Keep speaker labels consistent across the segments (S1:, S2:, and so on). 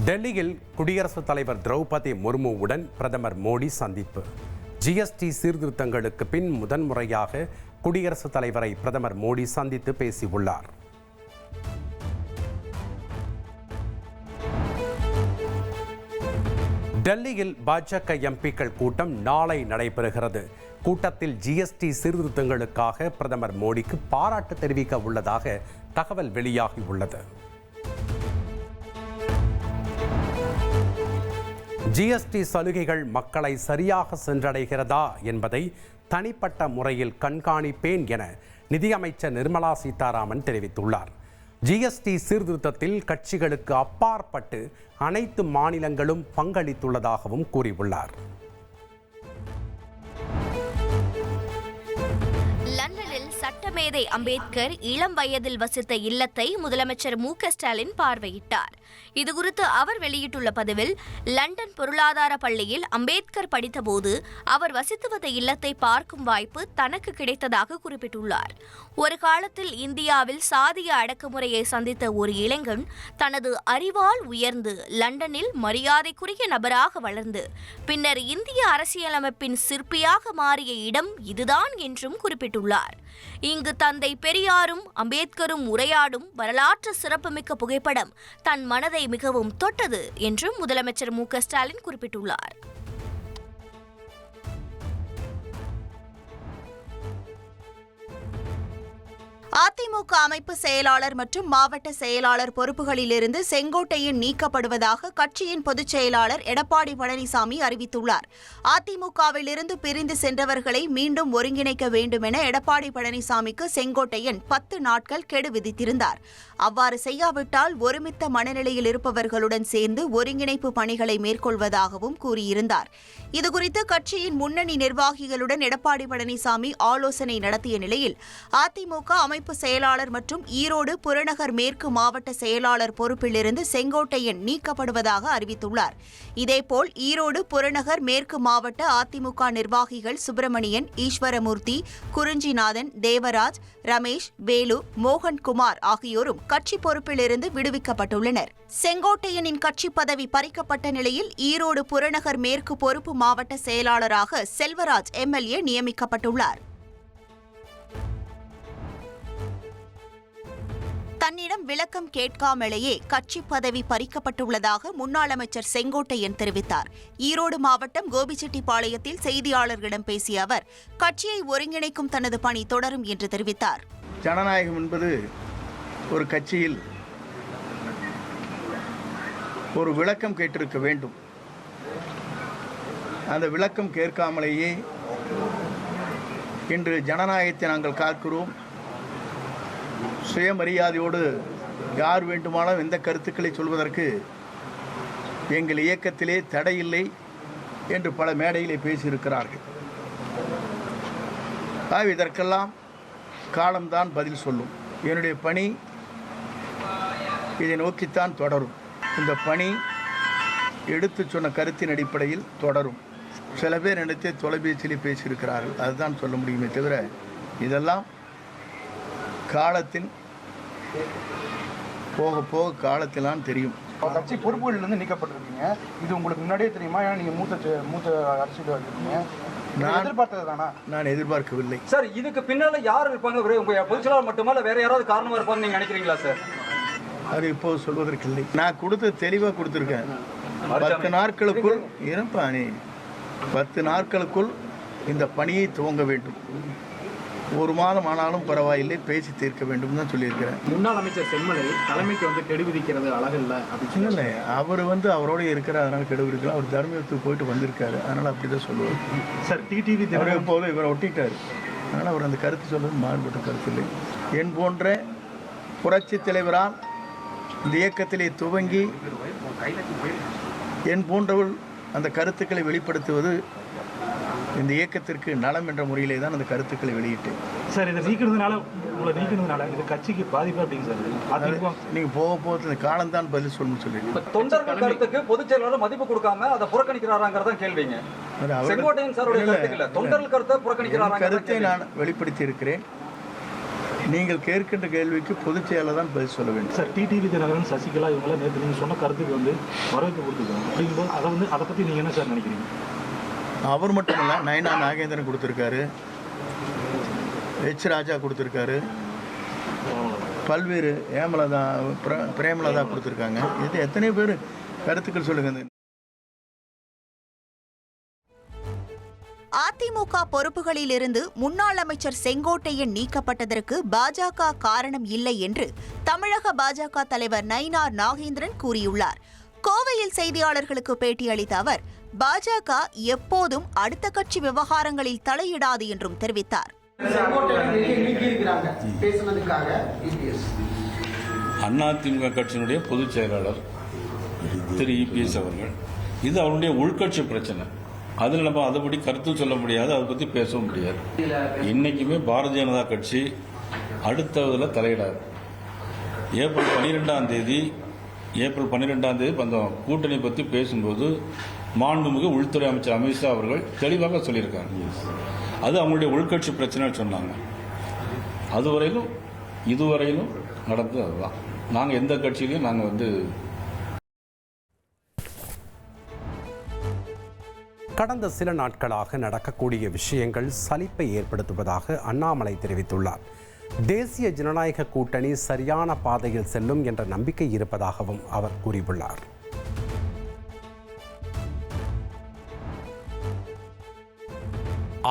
S1: டெல்லியில் குடியரசுத் தலைவர் திரௌபதி முர்முவுடன் பிரதமர் மோடி சந்திப்பு. ஜிஎஸ்டி சீர்திருத்தங்களுக்கு பின் முதன்முறையாக குடியரசுத் தலைவரை பிரதமர் மோடி சந்தித்து பேசியுள்ளார். டெல்லியில் பாஜக எம்பிக்கள் கூட்டம் நாளை நடைபெறுகிறது. கூட்டத்தில் ஜிஎஸ்டி சீர்திருத்தங்களுக்காக பிரதமர் மோடிக்கு பாராட்டு தெரிவிக்க உள்ளதாக தகவல் வெளியாகியுள்ளது. ஜிஎஸ்டி சலுகைகள் மக்களை சரியாக சென்றடைகிறதா என்பதை தனிப்பட்ட முறையில் கண்காணிப்பேன் என நிதியமைச்சர் நிர்மலா சீதாராமன் தெரிவித்துள்ளார். ஜிஎஸ்டி சீர்திருத்தத்தில் கட்சிகளுக்கு அப்பாற்பட்டு அனைத்து மாநிலங்களும் பங்களித்துள்ளதாகவும் கூறியுள்ளார்.
S2: லண்டனில் சட்டமேதை அம்பேத்கர் இளம் வயதில் வசித்த இல்லத்தை முதலமைச்சர் மு.க.ஸ்டாலின் பார்வையிட்டார். இதுகுறித்து அவர் வெளியிட்டுள்ள பதிவில், லண்டன் பொருளாதார பள்ளியில் அம்பேத்கர் படித்தபோது அவர் வசித்து வந்த இல்லத்தை பார்க்கும் வாய்ப்பு தனக்கு கிடைத்ததாக குறிப்பிட்டுள்ளார். ஒரு காலத்தில் இந்தியாவில் சாதிய அடக்குமுறையை சந்தித்த ஒரு இளைஞன் தனது அறிவால் உயர்ந்து லண்டனில் மரியாதைக்குரிய நபராக வளர்ந்து பின்னர் இந்திய அரசியலமைப்பின் சிற்பியாக மாறிய இடம் இதுதான் என்றும் குறிப்பிட்டுள்ளார். இங்கு தந்தை பெரியாரும் அம்பேத்கரும் உரையாடும் வரலாற்று சிறப்புமிக்க புகைப்படம் தன் மனதை மிகவும் தொட்டது என்றும் முதலமைச்சர் மு.க.ஸ்டாலின் குறிப்பிட்டுள்ளார்.
S3: அதிமுக அமைப்பு செயலாளர் மற்றும் மாவட்ட செயலாளர் பொறுப்புகளிலிருந்து செங்கோட்டையன் நீக்கப்படுவதாக கட்சியின் பொதுச் செயலாளர் எடப்பாடி பழனிசாமி அறிவித்துள்ளார். அதிமுகவிலிருந்து பிரிந்து சென்றவர்களை மீண்டும் ஒருங்கிணைக்க வேண்டும் என எடப்பாடி பழனிசாமிக்கு செங்கோட்டையன் 10 நாட்கள் கெடு விதித்திருந்தார். அவ்வாறு செய்யாவிட்டால் ஒருமித்த மனநிலையில் இருப்பவர்களுடன் சேர்ந்து ஒருங்கிணைப்பு பணிகளை மேற்கொள்வதாகவும் கூறியிருந்தார். இதுகுறித்து கட்சியின் முன்னணி நிர்வாகிகளுடன் எடப்பாடி பழனிசாமி ஆலோசனை நடத்திய நிலையில் அதிமுக அமைப்பு செயலாளர் மற்றும் ஈரோடு புறநகர் மேற்கு மாவட்ட செயலாளர் பொறுப்பிலிருந்து செங்கோட்டையன் நீக்கப்படுவதாக அறிவித்துள்ளார். இதேபோல் ஈரோடு புறநகர் மேற்கு மாவட்ட அதிமுக நிர்வாகிகள் சுப்பிரமணியன், ஈஸ்வரமூர்த்தி, குறிஞ்சிநாதன், தேவராஜ், ரமேஷ், வேலு, மோகன்குமார் ஆகியோரும் கட்சி பொறுப்பிலிருந்து விடுவிக்கப்பட்டுள்ளனர். செங்கோட்டையனின் கட்சி பதவி பறிக்கப்பட்ட நிலையில் ஈரோடு புறநகர் மேற்கு பொறுப்பு மாவட்ட செயலாளராக செல்வராஜ் எம்எல்ஏ நியமிக்கப்பட்டுள்ளார். தன்னிடம் விளக்கம் கேட்காமலேயே கட்சி பதவி பறிக்கப்பட்டுள்ளதாக முன்னாள் அமைச்சர் செங்கோட்டையன் தெரிவித்தார். ஈரோடு மாவட்டம் கோபிச்செட்டிப்பாளையத்தில் செய்தியாளர்களிடம் பேசிய அவர், கட்சியை ஒருங்கிணைக்கும் தனது பணி தொடரும் என்று தெரிவித்தார்.
S4: ஜனநாயகம் என்பது ஒரு கட்சியில் ஒரு விளக்கம் கேட்டிருக்க வேண்டும். அந்த விளக்கம் கேட்காமலேயே இன்று ஜனநாயகத்தை நாங்கள் காக்கிறோம். சுயமரியாதையோடு யார் வேண்டுமானாலும் எந்த கருத்துக்களை சொல்வதற்கு எங்கள் இயக்கத்திலே தடையில்லை என்று பல மேடையிலே பேசியிருக்கிறார்கள். இதற்கெல்லாம் காலம்தான் பதில் சொல்லும். என்னுடைய பணி இதை நோக்கித்தான் தொடரும். இந்த பணி எடுத்து சொன்ன கருத்தின் அடிப்படையில் தொடரும். சில பேர் நினைத்து தொலைபேசியிலே பேசியிருக்கிறார்கள், அதுதான் சொல்ல முடியுமே தவிர இதெல்லாம் காலத்தின் போக போக காலத்திலான் தெரியும்.
S5: கட்சி பொறுப்புகளிலிருந்து நீக்கப்பட்டிருக்கீங்க, இது உங்களுக்கு முன்னாடியே தெரியுமா? ஏன்னா நீங்கள் மூத்த அரசியல் இருக்கீங்க. நான் எதிர்பார்த்தது தானா? நான்
S4: எதிர்பார்க்கவில்லை
S6: சார். இதுக்கு பின்னால யார் இருப்பாங்க? உங்க பொதுச்செயலாளர் மட்டுமா இல்லை வேற யாராவது காரணமா இருப்பாங்க நீங்க நினைக்கிறீங்களா சார்?
S4: அது இப்போது சொல்வதற்கில்லை. நான் கொடுத்து தெளிவாக கொடுத்துருக்கேன். 10 நாட்களுக்குள் இருப்பா, நீ 10 நாட்களுக்குள் இந்த பணியை துவங்க வேண்டும். 1 மாதம் ஆனாலும் பரவாயில்லை, பேசி தீர்க்க வேண்டும் தான் சொல்லியிருக்கிறேன்.
S5: முன்னாள் அமைச்சர் செம்மலை தலைமைக்கு கெடு விதிக்கிறது அழகில்லை அப்படின்னு
S4: இல்லை. அவர் அவரோட இருக்கிறார், அதனால் கெடு விதிக்கலாம். அவர் தர்மத்துக்கு போயிட்டு வந்திருக்காரு, அதனால் அப்படி தான் சொல்லுவார்
S5: சார். டிடிவி
S4: போதும் இவரை ஒட்டிட்டார், அதனால் அவர் அந்த கருத்து சொல்வது மாறுபட்ட கருத்து இல்லை. என் போன்ற புரட்சி தலைவரால் இந்த இயக்கத்திலே துவங்கி என் போன்றவள் அந்த கருத்துக்களை வெளிப்படுத்துவது இந்த இயக்கத்திற்கு நலம் என்ற முறையிலே தான் அந்த கருத்துக்களை வெளியிட்டேன்.
S5: சார், இதை நீக்கிறதுனால இது கட்சிக்கு பாதிப்பு அப்படிங்க சார்.
S4: நீங்கள் போக இந்த காலம்தான் பதில் சொல்லணும்னு சொல்லிட்டு
S6: தொண்டர்கள் கருத்துக்கு பொதுச் செயலாளர் மதிப்பு கொடுக்காம அதை புறக்கணிக்கிறாராங்கிறதான் கேள்விங்க. செங்கோட்டையன் சாருடைய கருத்துக்கள் தொண்டர்கள் கருத்தை புறக்கணிக்கிறாராங்க.
S4: கருத்தை நான் வெளிப்படுத்தி இருக்கிறேன். நீங்கள் கேட்கின்ற கேள்விக்கு பொதுச் செயலாளர் தான் பதில் சொல்ல வேண்டும்.
S7: சார், டிடிவி தினகரன், சசிகலா இவங்களாம் நேற்று நீங்கள் சொன்ன கருத்துக்கு வரவேற்பு கொடுத்துருக்காங்க. அப்படிங்கும்போது அதை பற்றி நீங்கள் என்ன சார் நினைக்கிறீங்க?
S4: அவர் மட்டுமல்ல, நயனா நாகேந்திரன் கொடுத்துருக்காரு, ராஜா கொடுத்துருக்காரு, பல்வேறு பிரேமலதா கொடுத்துருக்காங்க. இது எத்தனை பேர் கருத்துக்கள் சொல்லுங்க.
S3: அதிமுக பொறுப்புகளிலிருந்து முன்னாள் அமைச்சர் செங்கோட்டையன் நீக்கப்பட்டதற்கு பாஜக காரணம் இல்லை என்று தமிழக பாஜக தலைவர் நயினார் நாகேந்திரன் கூறியுள்ளார். கோவையில் செய்தியாளர்களுக்கு பேட்டியளித்த அவர், பாஜக எப்போதும் அடுத்த கட்சி விவகாரங்களில் தலையிடாது என்றும் தெரிவித்தார்.
S8: அதிமுக கட்சியினுடைய பொதுச் செயலாளர் திரு EPS அவர்கள், இது அவருடைய உள்கட்சி பிரச்சனை. அதில் நம்ம அதைப்படி கருத்து சொல்ல முடியாது, அதை பற்றி பேசவும் முடியாது. இன்னைக்குமே பாரதிய ஜனதா கட்சி அடுத்ததில் தலையிடாது. ஏப்ரல் 12ஆம் தேதி அந்த கூட்டணி பற்றி பேசும்போது மாண்புமிகு உள்துறை அமைச்சர் அமித்ஷா அவர்கள் தெளிவாக சொல்லியிருக்காங்க. அது அவங்களுடைய உள்கட்சி பிரச்சனைன்னு சொன்னாங்க. இதுவரையிலும் நடந்தது அதுதான். நாங்கள் எந்த கட்சியிலையும் நாங்கள்
S1: கடந்த சில நாட்களாக நடக்கக்கூடிய விஷயங்கள் சலிப்பை ஏற்படுத்துவதாக அண்ணாமலை தெரிவித்துள்ளார். தேசிய ஜனநாயக கூட்டணி சரியான பாதையில் செல்லும் என்ற நம்பிக்கை இருப்பதாகவும் அவர் கூறியுள்ளார்.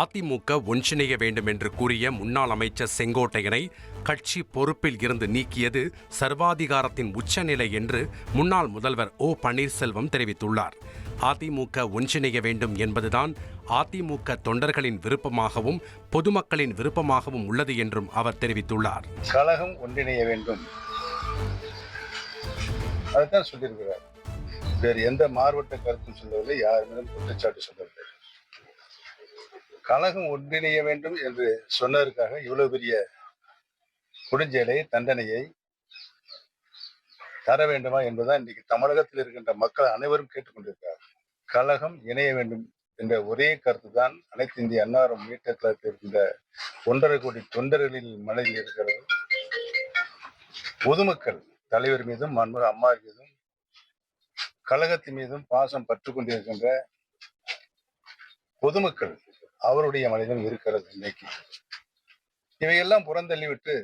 S1: அதிமுக ஒன்றிணைய வேண்டும் என்று கூறிய முன்னாள் அமைச்சர் செங்கோட்டையனை கட்சி பொறுப்பில் இருந்து நீக்கியது சர்வாதிகாரத்தின் உச்சநிலை என்று முன்னாள் முதல்வர் O. பன்னீர்செல்வம் தெரிவித்துள்ளார். அதிமுக ஒன்றிணைய வேண்டும் என்பதுதான் அதிமுக தொண்டர்களின் விருப்பமாகவும் பொதுமக்களின் விருப்பமாகவும் உள்ளது என்றும் அவர் தெரிவித்துள்ளார்.
S9: கழகம் ஒன்றிணைய வேண்டும், அதுதான் சொல்லியிருக்கிறார். வேறு எந்த மாறுபட்ட கருத்தும் சொல்லவில்லை, யாருமே குற்றச்சாட்டு சொல்லவில்லை. கழகம் ஒன்றிணைய வேண்டும் என்று சொன்னதற்காக இவ்வளவு பெரிய கொடுஞ்செயலை, தண்டனையை தர வேண்டுமா என்பதுதான் இன்றைக்கு தமிழகத்தில் இருக்கின்ற மக்கள் அனைவரும் கேட்டுக்கொண்டிருக்கிறார். கழகம் இணைய வேண்டும் என்ற ஒரே கருத்து தான் அனைத்து இந்திய அண்ணா முன்னேற்ற கழகத்தில் இருக்கின்ற 1.5 கோடி தொண்டர்களின் மனதில் இருக்கிறது. பொதுமக்கள் தலைவர் மீதும் அம்மா மீதும் கழகத்தின் மீதும் பாசம் பற்று கொண்டிருக்கின்ற பொதுமக்கள் அவருடைய மனதிலும் இருக்கிறது. இன்னைக்கு இவையெல்லாம் புறந்தள்ளிவிட்டு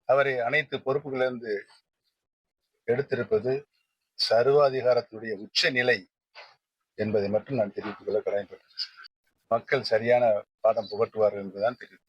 S9: அவரை அனைத்து பொறுப்புகளிலிருந்து எடுத்திருப்பது சர்வாதிகாரத்துடைய உச்ச நிலை என்பதை மட்டும் நான் தெரிவித்துக் கொள்ள கடமைப்பட்டேன். மக்கள் சரியான பாடம் புகட்டுவார்கள் என்பதுதான் தெரிவித்துள்ளது.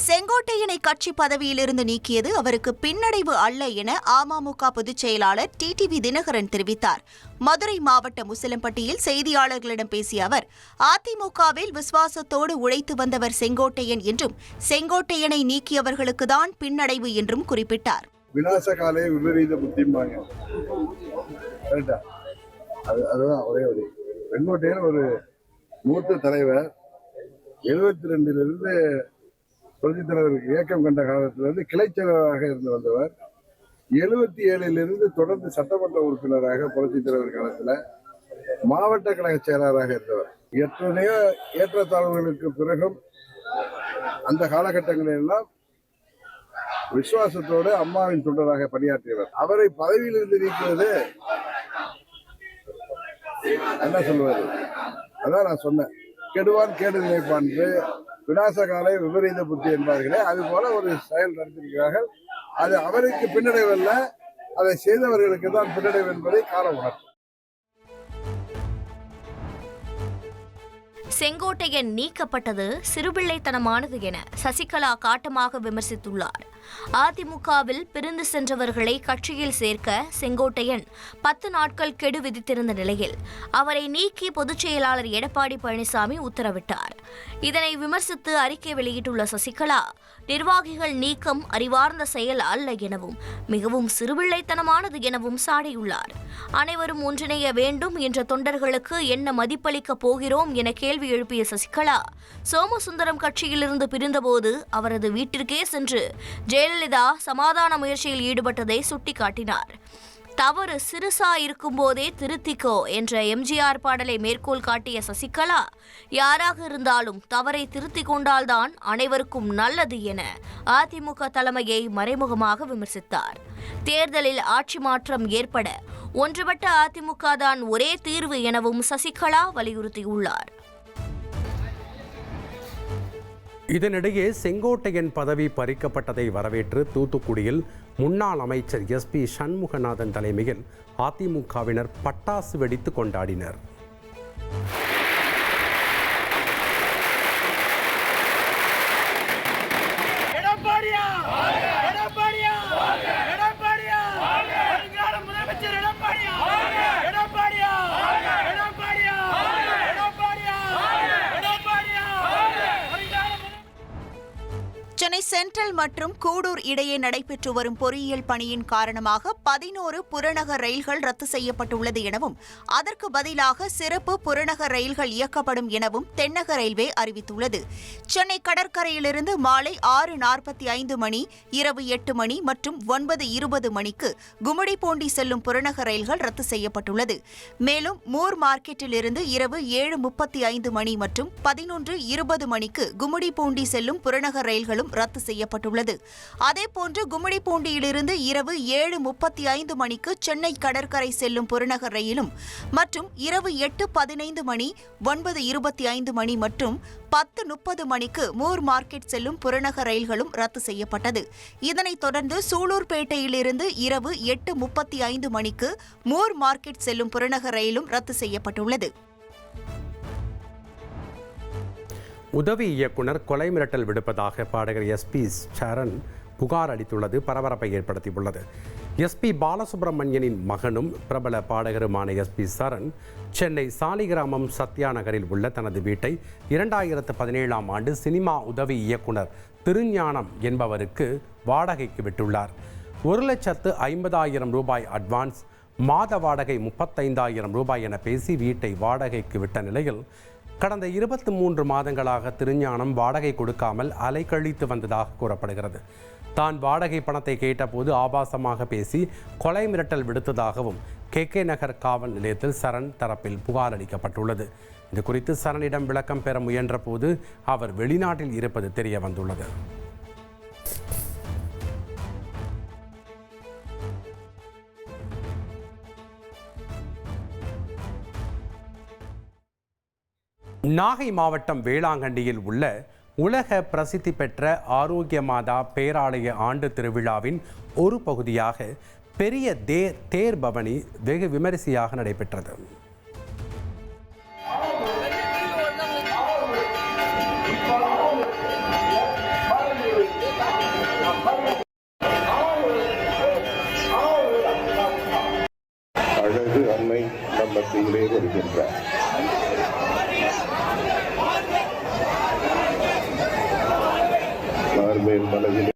S3: செங்கோட்டையனை கட்சி பதவியிலிருந்து நீக்கியது அவருக்கு பின்னடைவு அல்ல என அமமுக பொதுச் செயலாளர் டிடிவி தினகரன் தெரிவித்தார். மதுரை மாவட்டம் முசிலம்பட்டியில் செய்தியாளர்களிடம் பேசிய அவர், அதிமுகவில் விசுவாசத்தோடு உழைத்து வந்தவர் செங்கோட்டையன் என்றும் செங்கோட்டையனை நீக்கியவர்களுக்குதான் பின்னடைவு என்றும் குறிப்பிட்டார்.
S10: விநாசகாலே விபரீத புத்திம்பாங்க. அதுதான் ஒரே ஒரு செங்கோட்டையன் ஒரு மூத்த தலைவர். 72 புரட்சித் தலைவருக்கு இயக்கம் கண்ட காலத்திலிருந்து கிளைச் செயலராக இருந்து வந்தவர். 77 தொடர்ந்து சட்டமன்ற உறுப்பினராக புரட்சித் தலைவர் காலத்தில் மாவட்ட கழக செயலராக இருந்தவர். எத்தனையோ ஏற்றத்தாழ்வுகளுக்கு பிறகும் அந்த காலகட்டங்களிலெல்லாம் விசுவாசத்தோடு அம்மாவின் தொண்டராக பணியாற்றியவர். அவரை பதவியிலிருந்து நீக்குவது என்ன சொல்வது? அதான் நான் சொன்னேன், கெடுவான் கேடு நினைப்பான் என்று. விநாசகாலை விபரீத புத்தி என்பார்களே, அது போல ஒரு செயல் நடத்திருக்கிறார்கள். அது அவருக்கு பின்னடைவல்ல, அதை செய்தவர்களுக்கு தான் பின்னடைவு என்பதை காண உணர்த்தும்.
S2: செங்கோட்டையன் நீக்கப்பட்டது சிறுபிள்ளைத்தனமானது என சசிகலா காட்டமாக விமர்சித்துள்ளார். அதிமுகவில் பிரிந்து சென்றவர்களை கட்சியில் சேர்க்க செங்கோட்டையன் 10 நாட்கள் கெடு விதித்திருந்த நிலையில் அவரை நீக்கி பொதுச் செயலாளர் எடப்பாடி பழனிசாமி உத்தரவிட்டார். இதனை விமர்சித்து அறிக்கை வெளியிட்டுள்ள சசிகலா, நிர்வாகிகள் நீக்கம் அறிவார்ந்த செயல் அல்ல எனவும் மிகவும் சிறுபிள்ளைத்தனமானது எனவும் சாடியுள்ளார். அனைவரும் ஒன்றிணைய வேண்டும் என்ற தொண்டர்களுக்கு என்ன மதிப்பளிக்கப் போகிறோம் என கேள்வி எழுப்பிய சசிகலா, சோமசுந்தரம் கட்சியிலிருந்து பிரிந்தபோது அவரது வீட்டிற்கே சென்று ஜெயலலிதா சமாதான முயற்சியில் ஈடுபட்டதை சுட்டிக்காட்டினார். தவறு சிறுசா இருக்கும் போதே திருத்திக்கோ என்ற எம்ஜிஆர் பாடலை மேற்கோள் காட்டிய சசிகலா, யாராக இருந்தாலும் தவறை திருத்திக் கொண்டால்தான் அனைவருக்கும் நல்லது என அதிமுக தலைமையை மறைமுகமாக விமர்சித்தார். தேர்தலில் ஆட்சி மாற்றம் ஏற்பட ஒன்றுபட்ட அதிமுக தான் ஒரே தீர்வு எனவும் சசிகலா வலியுறுத்தியுள்ளார்.
S1: இதனிடையே செங்கோட்டையன் பதவி பறிக்கப்பட்டதை வரவேற்று தூத்துக்குடியில் முன்னாள் அமைச்சர் SP சண்முகநாதன் தலைமையில் அதிமுகவினர் பட்டாசு வெடித்து கொண்டாடினர்.
S3: சென்னை சென்ட்ரல் மற்றும் கூடூர் இடையே நடைபெற்று வரும் பொறியியல் பணியின் காரணமாக 11 புறநகர் ரயில்கள் ரத்து செய்யப்பட்டுள்ளது எனவும் அதற்கு பதிலாக சிறப்பு புறநகர் ரயில்கள் இயக்கப்படும் எனவும் தென்னக ரயில்வே அறிவித்துள்ளது. சென்னை கடற்கரையிலிருந்து மாலை 6:45 மணி, இரவு 8 மணி மற்றும் 9:20 மணிக்கு கும்மிடிப்பூண்டி செல்லும் புறநகர் ரயில்கள் ரத்து செய்யப்பட்டுள்ளது. மேலும் மூர் மார்க்கெட்டிலிருந்து இரவு 7:35 மணி மற்றும் 11:20 மணிக்கு கும்மிடிப்பூண்டி செல்லும் புறநகர் ரயில்களும் ரத்து செய்யப்பட்டுள்ளது. அதேபோன்று கும்மிடிப்பூண்டியிலிருந்து இரவு 7:35 மணிக்கு சென்னை கடற்கரை செல்லும் புறநகர் ரயிலும் மற்றும் இரவு 8:15 மணி, 9:25 மணி மற்றும் 10:30 மணிக்கு மூர் மார்க்கெட் செல்லும் புறநகர் ரயில்களும் ரத்து செய்யப்பட்டது. இதனைத் தொடர்ந்து சூலூர்பேட்டையிலிருந்து இரவு 8:35 மணிக்கு மூர் மார்க்கெட் செல்லும் புறநகர் ரயிலும் ரத்து செய்யப்பட்டுள்ளது.
S1: உதவி இயக்குனர் கொலை மிரட்டல் விடுப்பதாக பாடகர் SP சரண் புகார் அளித்துள்ளது பரபரப்பை ஏற்படுத்தியுள்ளது. SP பாலசுப்ரமணியனின் மகனும் பிரபல பாடகருமான SP சரண் சென்னை சாலிகிராமம் சத்யா நகரில் உள்ள தனது வீட்டை 2017ஆம் ஆண்டு சினிமா உதவி இயக்குனர் திருஞானம் என்பவருக்கு வாடகைக்கு விட்டுள்ளார். 1,50,000 ரூபாய் அட்வான்ஸ், மாத வாடகை 35,000 ரூபாய் என பேசி வீட்டை வாடகைக்கு விட்ட நிலையில் கடந்த 23 மாதங்களாக திருஞானம் வாடகை கொடுக்காமல் அலைக்கழித்து வந்ததாக கூறப்படுகிறது. தான் வாடகை பணத்தை கேட்டபோது ஆபாசமாக பேசி கொலை மிரட்டல் விடுத்ததாகவும் KK நகர் காவல் நிலையத்தில் சரண் தரப்பில் புகார் அளிக்கப்பட்டுள்ளது. இது குறித்து சரணிடம் விளக்கம் பெற முயன்ற போது அவர் வெளிநாட்டில் இருப்பது தெரிய வந்துள்ளது. நாகை மாவட்டம் வேளாங்கண்ணியில் உள்ள உலக பிரசித்தி பெற்ற ஆரோக்கிய மாதா பேராலய ஆண்டு திருவிழாவின் ஒரு பகுதியாக பெரிய தேர் பவனி வெகு விமரிசையாக நடைபெற்றது.
S9: அழகு அன்னை நம் மத்தியிலே வருகின்றார். மேல் மனதில்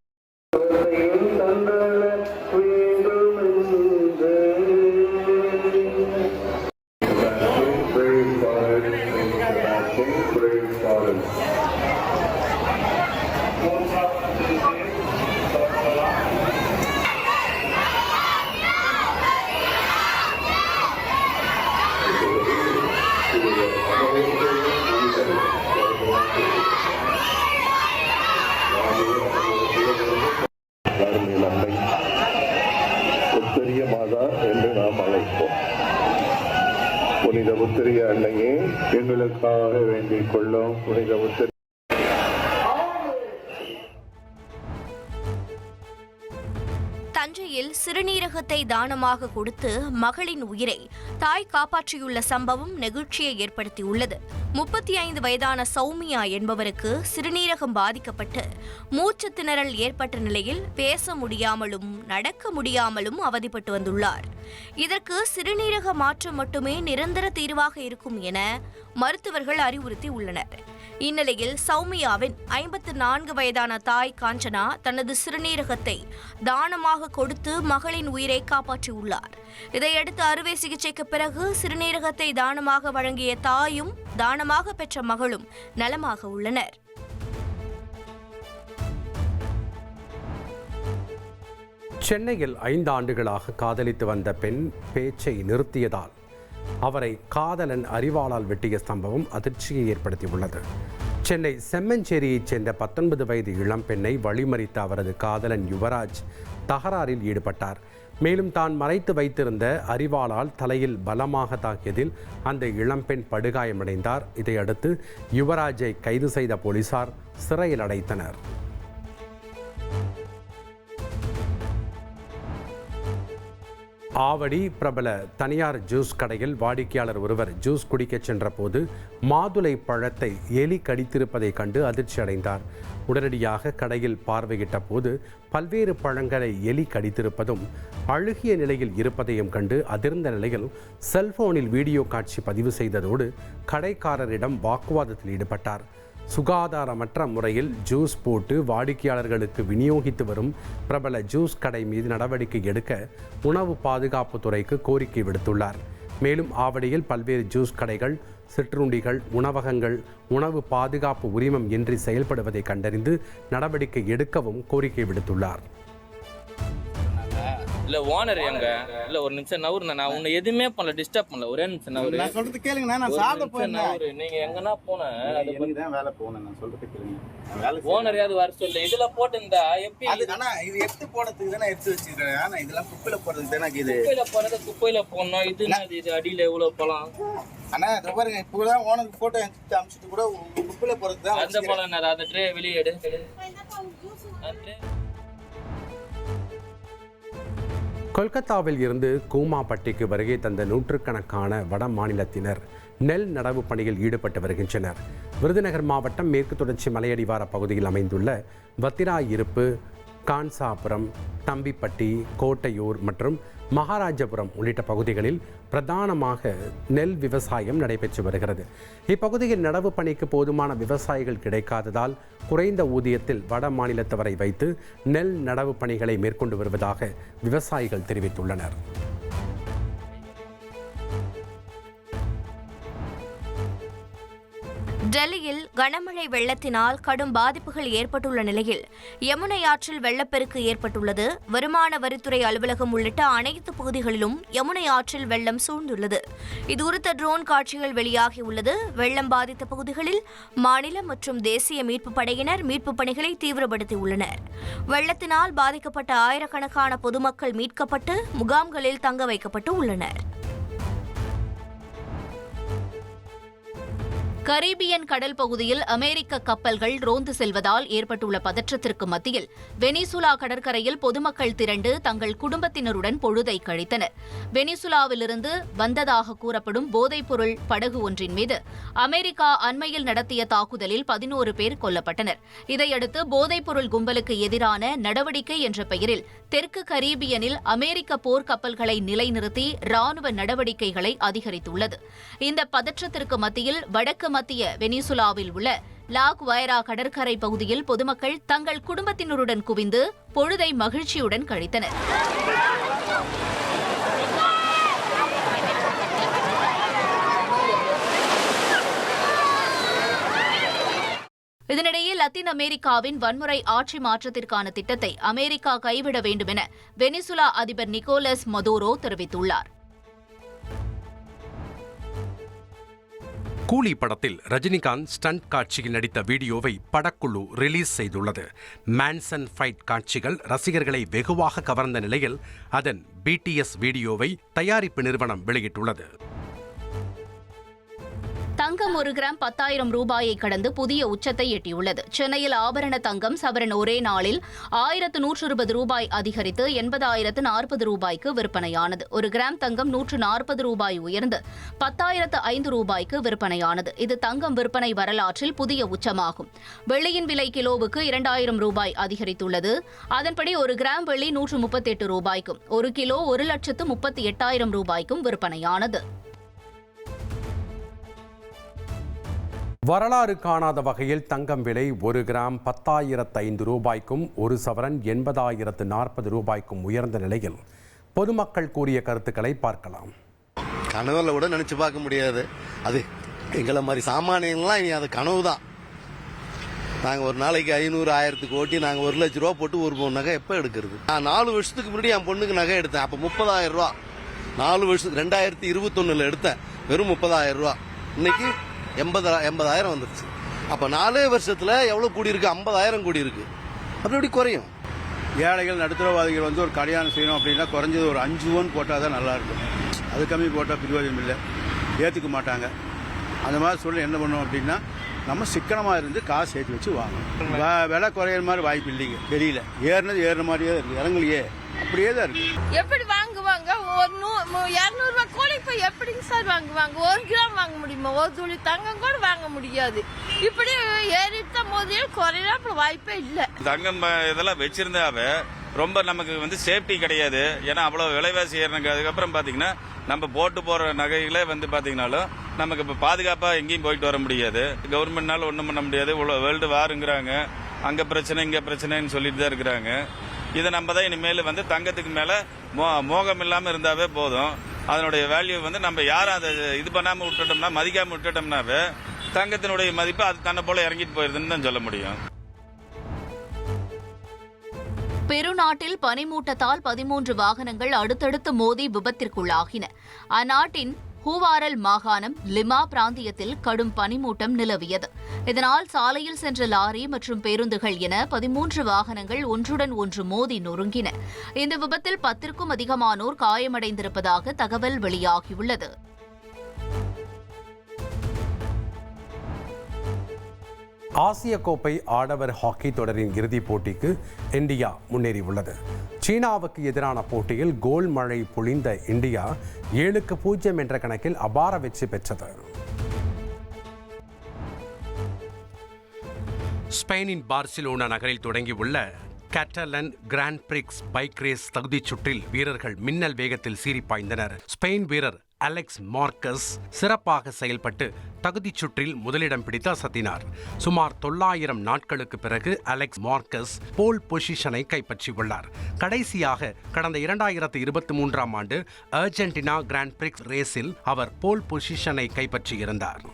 S9: உத்தரிய மாதா என்று நாம் அழைப்போம். புனித உத்தரிய அன்னையே எங்களுக்காக வேண்டிக் கொள்ளும். புனித உத்தரிய
S2: தஞ்சையில் சிறுநீரகத்தை தானமாக கொடுத்து மகளின் உயிரை தாய் காப்பாற்றியுள்ள சம்பவம் நெகிழ்ச்சியை ஏற்படுத்தியுள்ளது. 35 வயதான சௌமியா என்பவருக்கு சிறுநீரகம் பாதிக்கப்பட்டு மூச்சு திணறல் ஏற்பட்ட நிலையில் பேச முடியாமலும் நடக்க முடியாமலும் அவதிப்பட்டு வந்துள்ளார். இதற்கு சிறுநீரக மாற்றம் மட்டுமே நிரந்தர தீர்வாக இருக்கும் என மருத்துவர்கள் அறிவுறுத்தி உள்ளனர். இந்நிலையில் சௌமியாவின் 54 வயதான தாய் காஞ்சனா தனது சிறுநீரகத்தை தானமாக கொடுத்து மகளின் உயிரை காப்பாற்றியுள்ளார். இதையடுத்து அறுவை சிகிச்சைக்கு பிறகு சிறுநீரகத்தை தானமாக வழங்கிய தாயும் தானமாக பெற்ற மகளும் நலமாக உள்ளனர்.
S1: சென்னையில் 5 ஆண்டுகளாக காதலித்து வந்த பெண் பேச்சை நிறுத்தியதால் அவரை காதலன் அரிவாளால் வெட்டிய சம்பவம் அதிர்ச்சியை ஏற்படுத்தியுள்ளது. சென்னை செம்மஞ்சேரியைச் சேர்ந்த 19 வயது இளம்பெண்ணை வழிமறித்த அவரது காதலன் யுவராஜ் தகராறில் ஈடுபட்டார். மேலும் தான் மறைத்து வைத்திருந்த அரிவாளால் தலையில் பலமாக தாக்கியதில் அந்த இளம்பெண் படுகாயமடைந்தார். இதையடுத்து யுவராஜை கைது செய்த போலீசார் சிறையில் அடைத்தனர். ஆவடி பிரபல தனியார் ஜூஸ் கடையில் வாடிக்கையாளர் ஒருவர் ஜூஸ் குடிக்கச் சென்றபோது மாதுளை பழத்தை எலி கடித்திருப்பதை கண்டு அதிர்ச்சி அடைந்தார். உடனடியாக கடையில் பார்வையிட்ட போது பல்வேறு பழங்களை எலி கடித்திருப்பதும் அழுகிய நிலையில் இருப்பதையும் கண்டு அதிர்ந்த நிலையில் செல்போனில் வீடியோ காட்சி பதிவு செய்ததோடு கடைக்காரரிடம் வாக்குவாதத்தில் ஈடுபட்டார். சுகாதாரமற்ற முறையில் ஜூஸ் போட்டு வாடிக்கையாளர்களுக்கு விநியோகித்து வரும் பிரபல ஜூஸ் கடை மீது நடவடிக்கை எடுக்க உணவு பாதுகாப்பு துறைக்கு கோரிக்கை விடுத்துள்ளார். மேலும் ஆவடியில் பல்வேறு ஜூஸ் கடைகள், சிற்றுண்டிகள், உணவகங்கள் உணவு பாதுகாப்பு உரிமம் இன்றி செயல்படுவதை கண்டறிந்து நடவடிக்கை எடுக்கவும் கோரிக்கை விடுத்துள்ளார்.
S11: இல்ல ஓனர் எங்க இல்ல ஒரு நிமிஷம் நவுருண்ணா, நான் உன்னை எதுவுமே பண்ணல, டிஸ்டர்ப் பண்ணல, ஒரே நிமிஷம் நவுரு.
S5: நான் சொல்றது கேளுங்க, நான் சாப்பிட போறேன்.
S11: நீங்க எங்கன்னா போன
S5: எனக்கு தான் வேலை போனேன், நான் சொல்றது கேளுங்க.
S11: ஓனர் யாவது வர சொல்லு. இதுல போட்டுருந்தா எப்படி?
S5: அது ஆனா இது எடுத்து போடுறதுக்கு தானே எடுத்து வச்சிருக்கேன். ஆனா இதெல்லாம் குப்பையில போடுறதுக்கு தானே இது.
S11: குப்பையில போறது குப்பையில போடணும். இது அடியில எவ்வளவு பழம்.
S5: ஆனா இத பாருங்க, இப்பதான் ஓனருக்கு போட்டோ எடுத்து அனுப்பிச்சிட்டு கூட குப்பையில போறது தான்.
S11: அந்த பழம் அந்த ட்ரே வெளியே எடு.
S1: கொல்கத்தாவில் இருந்து கூமாப்பட்டிக்கு வருகை தந்த நூற்றுக்கணக்கான வட மாநிலத்தினர் நெல் நடவு பணியில் ஈடுபட்டு வருகின்றனர். விருதுநகர் மாவட்டம் மேற்கு தொடர்ச்சி மலையடிவார பகுதியில் அமைந்துள்ள வத்திராயிருப்பு, கான்சாபுரம், தம்பிப்பட்டி, கோட்டையூர் மற்றும் மகாராஜபுரம் உள்ளிட்ட பகுதிகளில் பிரதானமாக நெல் விவசாயம் நடைபெற்று வருகிறது. இப்பகுதியில் நடவு பணிக்கு போதுமான விவசாயிகள் கிடைக்காததால் குறைந்த ஊதியத்தில் வட மாநிலத்தவரை வைத்து நெல் நடவு பணிகளை மேற்கொண்டு வருவதாக விவசாயிகள் தெரிவித்துள்ளனர்.
S2: டெல்லியில் கனமழை வெள்ளத்தினால் கடும் பாதிப்புகள் ஏற்பட்டுள்ள நிலையில் யமுனை ஆற்றில் வெள்ளப்பெருக்கு ஏற்பட்டுள்ளது. வருமான வரித்துறை அலுவலகம் உள்ளிட்ட அனைத்து பகுதிகளிலும் யமுனை ஆற்றில் வெள்ளம் சூழ்ந்துள்ளது. இதுகுறித்த ட்ரோன் காட்சிகள் வெளியாகியுள்ளது. வெள்ளம் பாதித்த பகுதிகளில் மாநில மற்றும் தேசிய மீட்புப் படையினர் மீட்புப் பணிகளை தீவிரப்படுத்தியுள்ளனர். வெள்ளத்தினால் பாதிக்கப்பட்ட ஆயிரக்கணக்கான பொதுமக்கள் மீட்கப்பட்டு முகாம்களில் தங்க வைக்கப்பட்டு உள்ளனர். கரீபியன் கடல் பகுதியில் அமெரிக்க கப்பல்கள் ரோந்து செல்வதால் ஏற்பட்டுள்ள பதற்றத்திற்கு மத்தியில் வெனிசுலா கடற்கரையில் பொதுமக்கள் திரண்டு தங்கள் குடும்பத்தினருடன் பொழுதை கழித்தனர். வெனிசுலாவிலிருந்து வந்ததாக கூறப்படும் போதைப்பொருள் படகு ஒன்றின் மீது அமெரிக்கா அண்மையில் நடத்திய தாக்குதலில் 11 பேர் கொல்லப்பட்டனர். இதையடுத்து போதைப்பொருள் கும்பலுக்கு எதிரான நடவடிக்கை என்ற பெயரில் தெற்கு கரீபியனில் அமெரிக்க போர்க்கப்பல்களை நிலைநிறுத்தி ராணுவ நடவடிக்கைகளை அதிகரித்துள்ளது. இந்த பதற்றத்திற்கு மத்தியில் வடக்கு மத்திய வெனிசுலாவில் உள்ள லாக் வைரா கடற்கரை பகுதியில் பொதுமக்கள் தங்கள் குடும்பத்தினருடன் குவிந்து பொழுதை மகிழ்ச்சியுடன் கழித்தனர். இதனிடையே லத்தீன் அமெரிக்காவின் வன்முறை ஆட்சி மாற்றத்திற்கான திட்டத்தை அமெரிக்கா கைவிட வேண்டும் என வெனிசுலா அதிபர் நிக்கோலஸ் மதூரோ தெரிவித்துள்ளார்.
S1: கூலி படத்தில் ரஜினிகாந்த் ஸ்டண்ட் காட்சியில் நடித்த வீடியோவை படக்குழு ரிலீஸ் செய்துள்ளது. மேன்சன் ஃபைட் காட்சிகள் ரசிகர்களை வெகுவாக கவர்ந்த நிலையில் அதன் BTS வீடியோவை தயாரிப்பு நிறுவனம் வெளியிட்டுள்ளது.
S2: தங்கம் 1 கிராம் 10,000 ரூபாயை கடந்து புதிய உச்சத்தை எட்டியுள்ளது. சென்னையில் ஆபரண தங்கம் சவரன் ஒரே நாளில் 1,120 ரூபாய் அதிகரித்து 80,040 ரூபாய்க்கு விற்பனையானது. 1 கிராம் தங்கம் 140 ரூபாய் உயர்ந்து 10,005 ரூபாய்க்கு விற்பனையானது. இது தங்கம் விற்பனை வரலாற்றில் புதிய உச்சமாகும். வெள்ளியின் விலை கிலோவுக்கு 2,000 ரூபாய் அதிகரித்துள்ளது. அதன்படி 1 கிராம் வெள்ளி 138 ரூபாய்க்கும் 1 கிலோ 1,38,000 ரூபாய்க்கும் விற்பனையானது.
S1: வரலாறு காணாத வகையில் தங்கம் விலை 1 கிராம் 10,005 ரூபாய்க்கும் 1 சவரன் 80,040 ரூபாய்க்கும் உயர்ந்த நிலையில் பொதுமக்கள் கூறிய கருத்துக்களை பார்க்கலாம்.
S12: கனவுல கூட நினைச்சு பார்க்க முடியாது. அது எங்களை மாதிரி சாமானியங்கள்லாம் இனி அது கனவு தான். நாங்கள் ஒரு நாளைக்கு 500,000 ஓட்டி நாங்கள் 1 லட்ச ரூபா போட்டு ஒரு பவுன் நகை எப்போ எடுக்கிறது? நான் 4 வருஷத்துக்கு முன்னாடி என் பொண்ணுக்கு நகை எடுத்தேன். அப்போ 30,000 ரூபா. 4 வருஷத்துக்கு 2021 எடுத்தேன். வெறும் 30,000 ரூபா. இன்னைக்கு 80,000 வந்துருச்சு. அப்போ 4 வருஷத்தில் எவ்வளோ கூடி இருக்கு? 50,000 கூடி இருக்கு. அப்படி எப்படி குறையும்?
S5: ஏழைகள் நடுத்தரவாதிகள் வந்து ஒரு கல்யாணம் செய்யணும் அப்படின்னா குறைஞ்சது ஒரு 5 பவுன் போட்டால் தான் நல்லாயிருக்கும். அது கம்மி போட்டால் பிரயோஜனம் இல்லை, ஏற்றுக்க மாட்டாங்க. அந்த மாதிரி சொல்லி என்ன பண்ணுவோம் அப்படின்னா நம்ம சிக்கனமாக இருந்து காசு சேர்த்து வச்சு வாங்கணும். விலை குறையிற மாதிரி வாய்ப்பு இல்லைங்க. தெரியல, ஏறின மாதிரியே இருக்கு, இறங்கலையே, அப்படியே தான் இருக்கு.
S13: எப்படி வாங்குவாங்க? ஒரு 200 ரூபாய் கோழி போய் எப்படிங்க சார் வாங்குவாங்க? 1 கிராம் வாங்க முடியுமா? ஒரு துளி தங்கம் கூட வாங்க முடியாது. இப்படி ஏறிட்ட போதே குறையிற வாய்ப்பே இல்லை.
S8: தங்கம் இதெல்லாம் வச்சிருந்தாவே ரொம்ப நமக்கு வந்து சேஃப்டி கிடையாது. ஏன்னா அவ்வளோ விலைவாசி ஏறினாங்க. அதுக்கப்புறம் பார்த்தீங்கன்னா நம்ம போட்டு போகிற நகைகளே வந்து பார்த்தீங்கன்னாலும் நமக்கு இப்போ பாதுகாப்பாக எங்கேயும் போயிட்டு வர முடியாது. கவர்மெண்ட்னால ஒன்றும் பண்ண முடியாது. இவ்வளோ வேர்ல்டு வாருங்கிறாங்க, அங்கே பிரச்சனை இங்கே பிரச்சனைன்னு சொல்லிட்டு தான் இருக்கிறாங்க. இதை நம்ம தான் இனிமேல் வந்து தங்கத்துக்கு மேலே மோகம் இல்லாமல் இருந்தாவே போதும். அதனுடைய வேல்யூ வந்து நம்ம யாரும் அதை இது பண்ணாமல் விட்டுட்டோம்னா, மதிக்காமல் விட்டுட்டோம்னாவே தங்கத்தினுடைய மதிப்பு அது தன்னை போல இறங்கிட்டு போயிருதுன்னு தான் சொல்ல முடியும்.
S2: பெருநாட்டில் பனிமூட்டத்தால் 13 வாகனங்கள் அடுத்தடுத்து மோதி விபத்திற்குள்ளாகின. அந்நாட்டின் ஹூவாரல் மாகாணம் லிமா பிராந்தியத்தில் கடும் பனிமூட்டம் நிலவியது. இதனால் சாலையில் சென்ற லாரி மற்றும் பேருந்துகள் என 13 வாகனங்கள் ஒன்றுடன் ஒன்று மோதி நொறுங்கின. இந்த விபத்தில் 10க்கும் அதிகமானோர் காயமடைந்திருப்பதாக தகவல் வெளியாகியுள்ளது.
S1: ஆசிய கோப்பை ஆடவர் ஹாக்கி தொடரின் இறுதிப் போட்டிக்கு இந்தியா முன்னேறியுள்ளது. சீனாவுக்கு எதிரான போட்டியில் கோல் மழை பொழிந்த இந்தியா 7-0 என்ற கணக்கில் அபார வெற்றி பெற்றது. ஸ்பெயினின் பார்சிலோனா நகரில் தொடங்கியுள்ள கேட்டலன் கிராண்ட் பிரிக்ஸ் பைக் ரேஸ் தகுதிச் சுற்றில் வீரர்கள் மின்னல் வேகத்தில் சீறி பாய்ந்தனர். ஸ்பெயின் வீரர் அலெக்ஸ் மார்க்கஸ் சிறப்பாக செயல்பட்டு தகுதிச் சுற்றில் முதலிடம் பிடித்து அசத்தினார். சுமார் 900 நாட்களுக்கு பிறகு அலெக்ஸ் மார்க்கஸ் போல் பொசிஷனை கைப்பற்றியுள்ளார். கடைசியாக கடந்த 2023ஆம் ஆண்டு அர்ஜென்டினா கிராண்ட் பிரிக்ஸ் ரேஸில் அவர் போல் பொசிஷனை கைப்பற்றியிருந்தார்.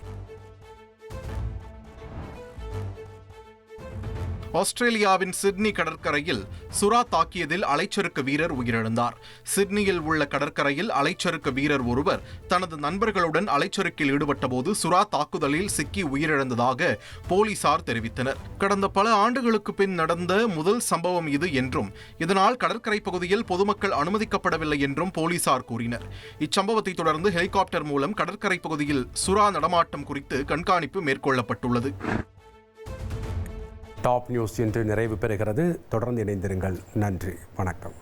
S14: ஆஸ்திரேலியாவின் சிட்னி கடற்கரையில் சுறா தாக்கியதில் அலைச்சறுக்கு வீரர் உயிரிழந்தார். சிட்னியில் உள்ள கடற்கரையில் அலைச்சறுக்கு வீரர் ஒருவர் தனது நண்பர்களுடன் அலைச்சறுக்கில் ஈடுபட்டபோது சுறா தாக்குதலில் சிக்கி உயிரிழந்ததாக போலீசார் தெரிவித்தனர். கடந்த பல ஆண்டுகளுக்கு பின் நடந்த முதல் சம்பவம் இது என்றும் இதனால் கடற்கரை பகுதியில் பொதுமக்கள் அனுமதிக்கப்படவில்லை என்றும் போலீசார் கூறினர். இச்சம்பவத்தை தொடர்ந்து ஹெலிகாப்டர் மூலம் கடற்கரை பகுதியில் சுறா நடமாட்டம் குறித்து கண்காணிப்பு மேற்கொள்ளப்பட்டுள்ளது.
S1: டாப் நியூஸ் இன்று நிறைவு பெறுகிறது. தொடர்ந்து இணைந்திருங்கள். நன்றி, வணக்கம்.